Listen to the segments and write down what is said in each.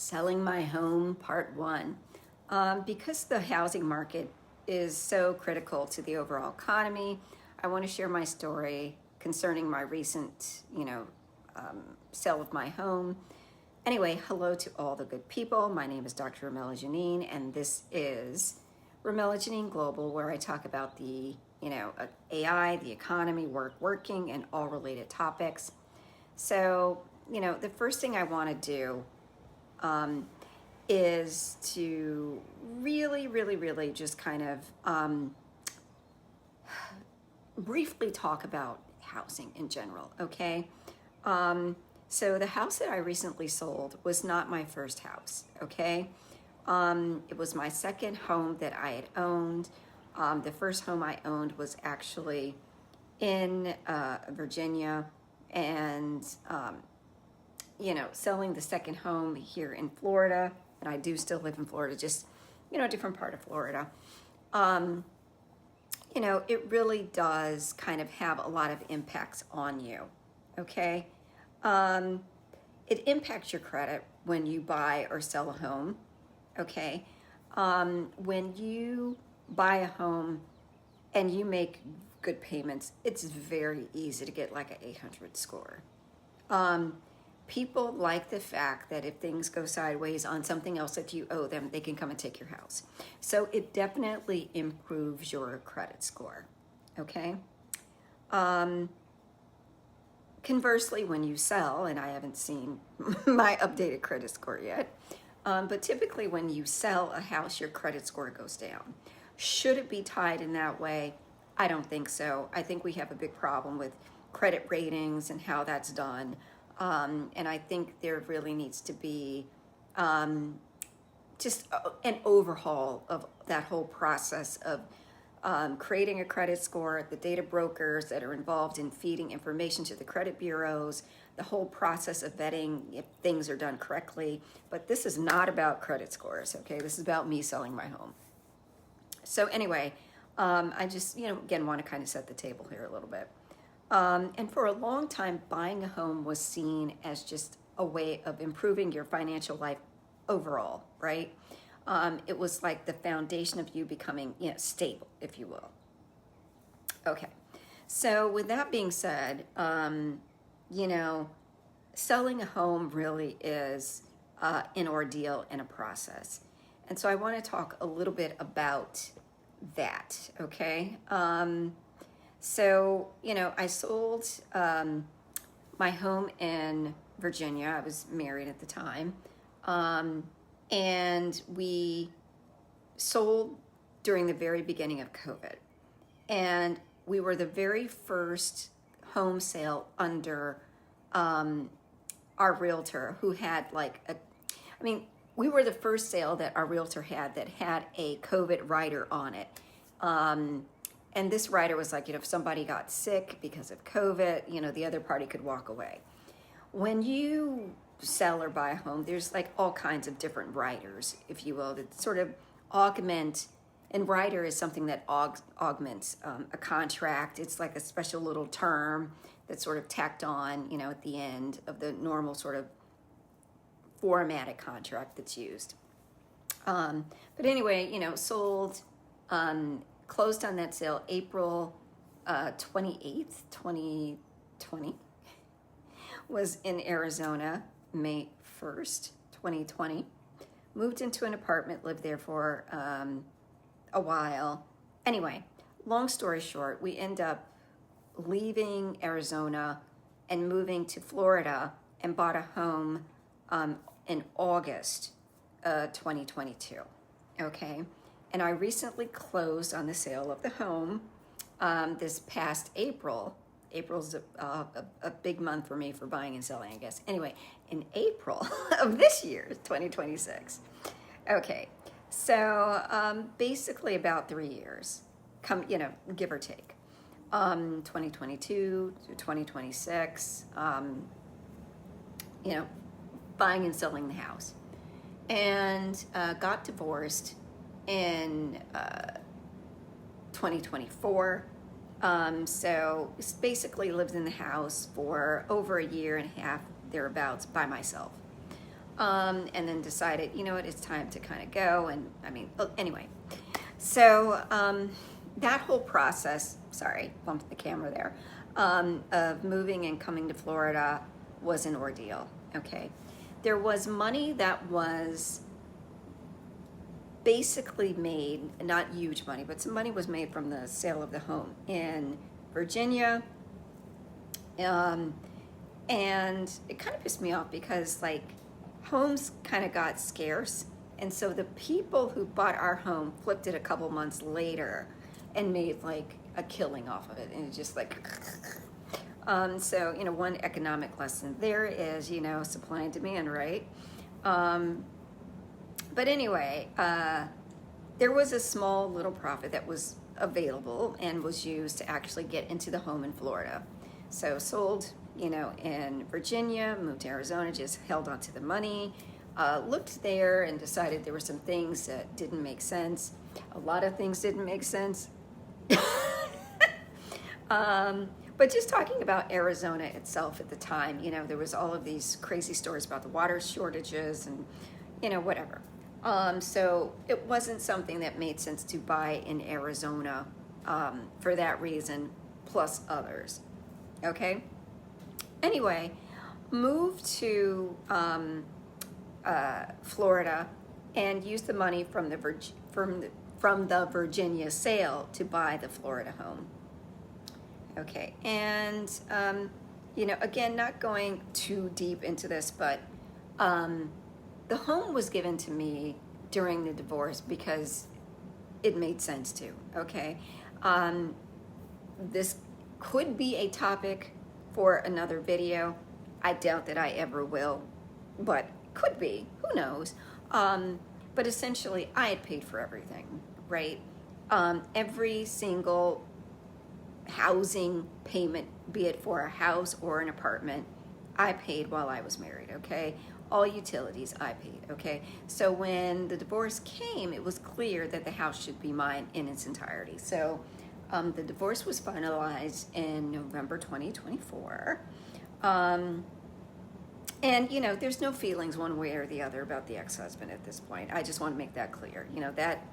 Selling my home, part one. Because the housing market is so critical to the overall economy, I want to share my story concerning my recent, sale of my home. Anyway, hello to all the good people. My name is Dr. Romella Janene, and this is Romella Janene Global, where I talk about the, AI, the economy, working, and all related topics. So, the first thing I want to do is to really just kind of briefly talk about housing in general, okay? So the house that I recently sold was not my first house, okay? It was my second home that I had owned. The first home I owned was actually in Virginia, and selling the second home here in Florida, and I do still live in Florida, just, a different part of Florida. It really does kind of have a lot of impacts on you, okay? It impacts your credit when you buy or sell a home, okay? When you buy a home and you make good payments, it's very easy to get like an 800 score. People like the fact that if things go sideways on something else that you owe them, they can come and take your house. So it definitely improves your credit score, okay? Conversely, when you sell, and I haven't seen my updated credit score yet, but typically when you sell a house, your credit score goes down. Should it be tied in that way? I don't think so. I think we have a big problem with credit ratings and how that's done. And I think there really needs to be just an overhaul of that whole process of creating a credit score, the data brokers that are involved in feeding information to the credit bureaus, the whole process of vetting if things are done correctly. But this is not about credit scores, okay? This is about me selling my home. So anyway, I just, again, want to kind of set the table here a little bit. And for a long time, buying a home was seen as just a way of improving your financial life overall, right? It was like the foundation of you becoming, stable, if you will. Okay, so with that being said, selling a home really is an ordeal and a process. And so I want to talk a little bit about that, okay? So, I sold my home in Virginia. I was married at the time. And we sold during the very beginning of COVID. And we were the very first home sale under our realtor who had we were the first sale that our realtor had that had a COVID rider on it. And this rider was like, if somebody got sick because of COVID, the other party could walk away. When you sell or buy a home, there's like all kinds of different riders, if you will, that sort of augment. And rider is something that augments a contract. It's like a special little term that's sort of tacked on, at the end of the normal sort of formatted contract that's used. But anyway, sold, closed on that sale April 28th, 2020. Was in Arizona May 1st, 2020. Moved into an apartment, lived there for a while. Anyway, long story short, we end up leaving Arizona and moving to Florida and bought a home in August 2022, okay? And I recently closed on the sale of the home this past April. April's a big month for me for buying and selling, I guess. Anyway, in April of this year, 2026. Okay, so basically about 3 years, give or take. 2022 to 2026, buying and selling the house. And got divorced in 2024. So basically lived in the house for over a year and a half, thereabouts, by myself. and then decided, you know what, it's time to kind of go. And I mean, anyway, so that whole process, sorry, bumped the camera there, of moving and coming to Florida was an ordeal, okay? There was money that was basically made, not huge money, but some money was made from the sale of the home in Virginia. And it kind of pissed me off because like homes kind of got scarce. And so the people who bought our home flipped it a couple months later and made like a killing off of it. And it just like, so, you know, one economic lesson there is, you know, supply and demand, right? But anyway, there was a small little profit that was available and was used to actually get into the home in Florida. So sold, you know, in Virginia, moved to Arizona, just held on to the money, looked there and decided there were some things that didn't make sense. A lot of things didn't make sense. But just talking about Arizona itself at the time, you know, there was all of these crazy stories about the water shortages and, you know, whatever. So it wasn't something that made sense to buy in Arizona for that reason, plus others. Okay? Anyway, moved to Florida and used the money from the Virginia sale to buy the Florida home. Okay, and you know, again, not going too deep into this, but the home was given to me during the divorce because it made sense to, okay? This could be a topic for another video. I doubt that I ever will, but could be, who knows? But essentially, I had paid for everything, right? Every single housing payment, be it for a house or an apartment, I paid while I was married, okay? All utilities I paid, okay? So when the divorce came, it was clear that the house should be mine in its entirety. So the divorce was finalized in November 2024. And, you know, there's no feelings one way or the other about the ex-husband at this point. I just want to make that clear. You know, that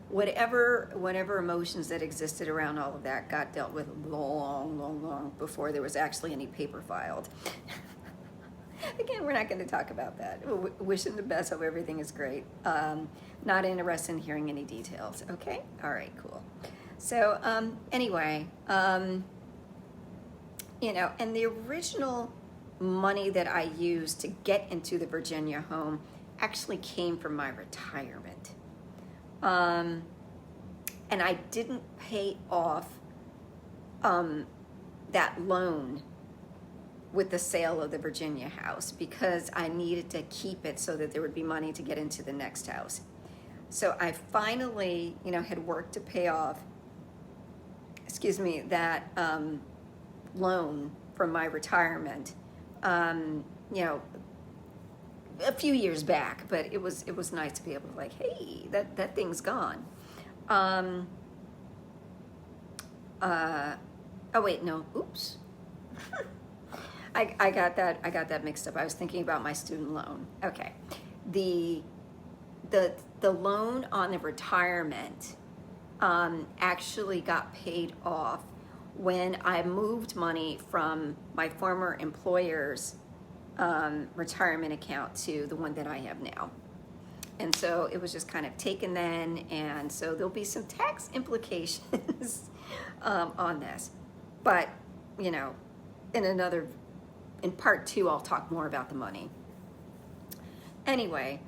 whatever emotions that existed around all of that got dealt with long before there was actually any paper filed. Again, we're not going to talk about that. Wish him the best. Hope everything is great. Not interested in hearing any details. Okay? All right, cool. So anyway, you know, and the original money that I used to get into the Virginia home actually came from my retirement. And I didn't pay off that loan with the sale of the Virginia house because I needed to keep it so that there would be money to get into the next house. So I finally, you know, had worked to pay off, that loan from my retirement, you know, a few years back, but it was nice to be able to like, hey, that thing's gone. Oh wait, no, oops. I got that mixed up. I was thinking about my student loan. Okay. The loan on the retirement actually got paid off when I moved money from my former employer's retirement account to the one that I have now. And so it was just kind of taken then, and so there'll be some tax implications on this. But, you know, in part 2, I'll talk more about the money. Anyway,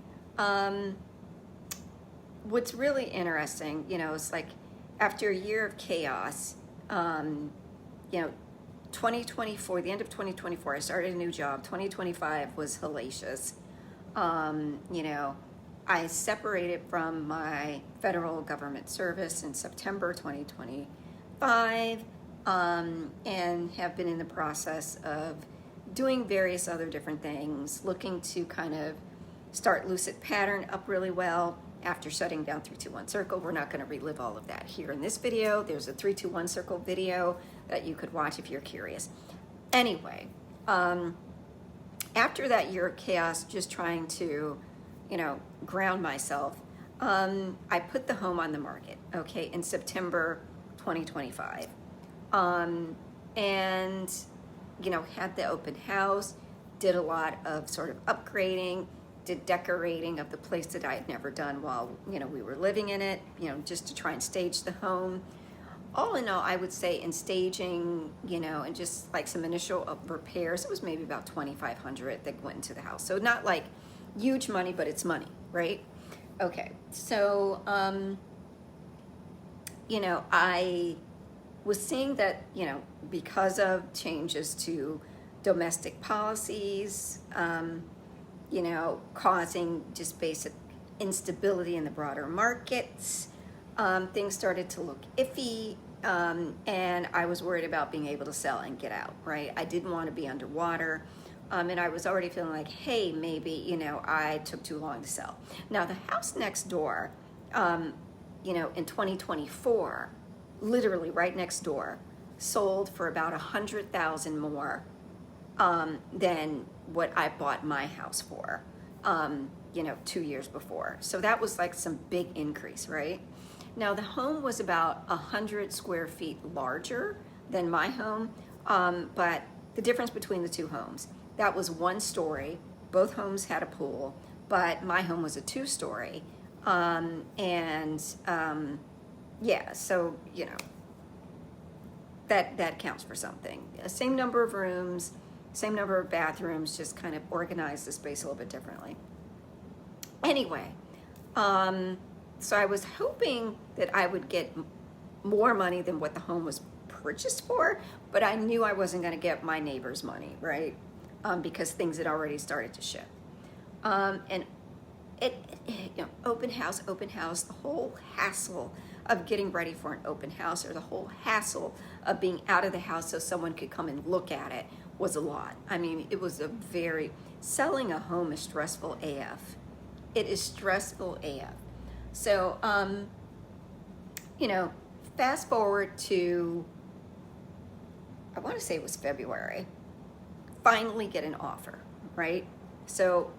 what's really interesting, you know, it's like after a year of chaos, you know, 2024, the end of 2024, I started a new job. 2025 was hellacious. You know, I separated from my federal government service in September 2025, and have been in the process of doing various other different things, looking to kind of start Lucid Pattern up really well after shutting down 3-2-1 Circle. We're not going to relive all of that here in this video. There's a 3-2-1 Circle video that you could watch if you're curious. Anyway, after that year of chaos, just trying to, ground myself, I put the home on the market, okay, in September 2025. And, had the open house, did a lot of sort of upgrading, did decorating of the place that I had never done while, we were living in it, just to try and stage the home. All in all, I would say in staging, and just like some initial repairs, it was maybe about $2,500 that went into the house. So not like huge money, but it's money, right? Okay, so, I was seeing that, because of changes to domestic policies, causing just basic instability in the broader markets, things started to look iffy, and I was worried about being able to sell and get out, right? I didn't want to be underwater, and I was already feeling like, hey, maybe, I took too long to sell. Now, the house next door, in 2024, literally right next door, sold for about $100,000 more than what I bought my house for, 2 years before. So that was like some big increase, right? Now the home was about 100 square feet larger than my home, but the difference between the two homes, that was 1 story. Both homes had a pool, but my home was a 2-story. Yeah, so, that counts for something. Same number of rooms, same number of bathrooms, just kind of organize the space a little bit differently. Anyway, so I was hoping that I would get more money than what the home was purchased for, but I knew I wasn't going to get my neighbor's money, right? Because things had already started to shift. And open house, the whole hassle of getting ready for an open house, or the whole hassle of being out of the house so someone could come and look at it, was a lot. I mean, it was selling a home is stressful AF. It is stressful AF. So, fast forward to, I want to say it was February, finally get an offer, right? So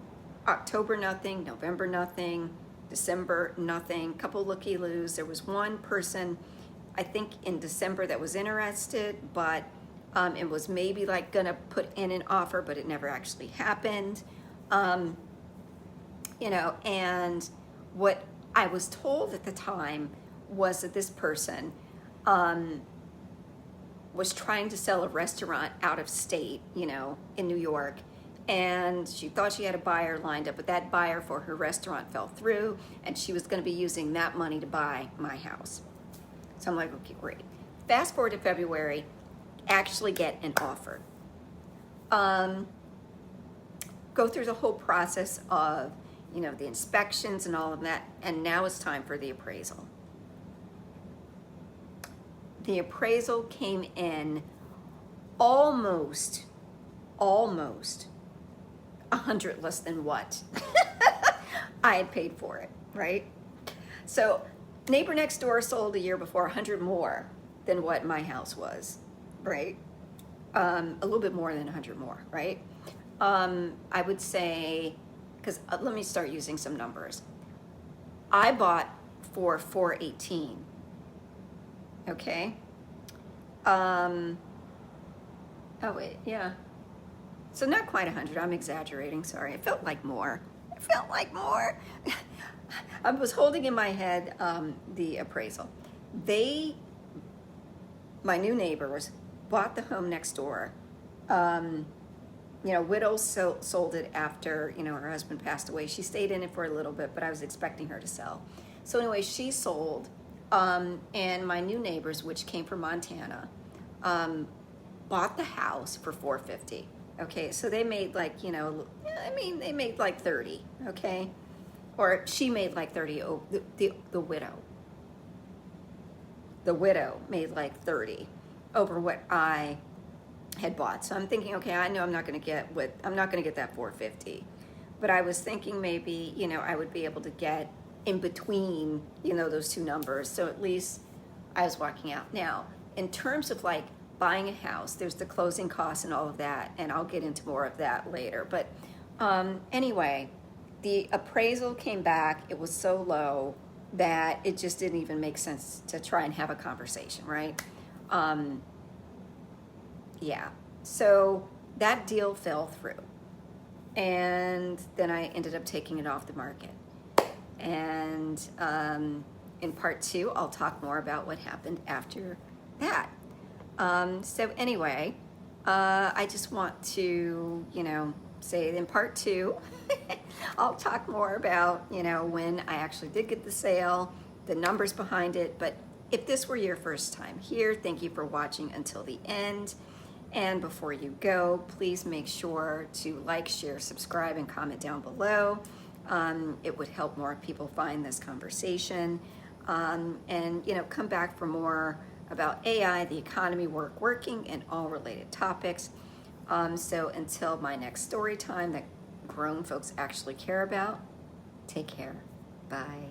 October, nothing, November, nothing, December, nothing, couple looky-loos. There was one person, I think in December, that was interested, but it was maybe like gonna put in an offer, but it never actually happened. And what I was told at the time was that this person was trying to sell a restaurant out of state, in New York, and she thought she had a buyer lined up, but that buyer for her restaurant fell through, and she was going to be using that money to buy my house. So I'm like, okay, great. Fast forward to February, actually get an offer. Go through the whole process of, the inspections and all of that, and now it's time for the appraisal. The appraisal came in almost 100 less than what I had paid for it, right? So neighbor next door sold a year before 100 more than what my house was, right? A little bit more than 100 more, right? I would say, because let me start using some numbers. I bought for $418, okay? Oh wait, yeah. So not quite 100, I'm exaggerating, sorry. It felt like more. I was holding in my head the appraisal. My new neighbors bought the home next door. Widow sold it after, her husband passed away. She stayed in it for a little bit, but I was expecting her to sell. So anyway, she sold, and my new neighbors, which came from Montana, bought the house for $450. Okay, so they made like, they made like 30, okay? Or she made like 30, the widow. The widow made like 30 over what I had bought. So I'm thinking, okay, I know I'm not going to get that 450. But I was thinking maybe, I would be able to get in between, those two numbers. So at least I was walking out. Now, in terms of like buying a house. There's the closing costs and all of that, and I'll get into more of that later. But anyway, the appraisal came back. It was so low that it just didn't even make sense to try and have a conversation, right? Yeah. So that deal fell through. And then I ended up taking it off the market. And in part 2, I'll talk more about what happened after that. So anyway, I just want to, say in part 2, I'll talk more about, when I actually did get the sale, the numbers behind it. But if this were your first time here, thank you for watching until the end. And before you go, please make sure to like, share, subscribe, and comment down below. It would help more people find this conversation. And come back for more about AI, the economy, working, and all related topics. So until my next story time that grown folks actually care about, take care. Bye.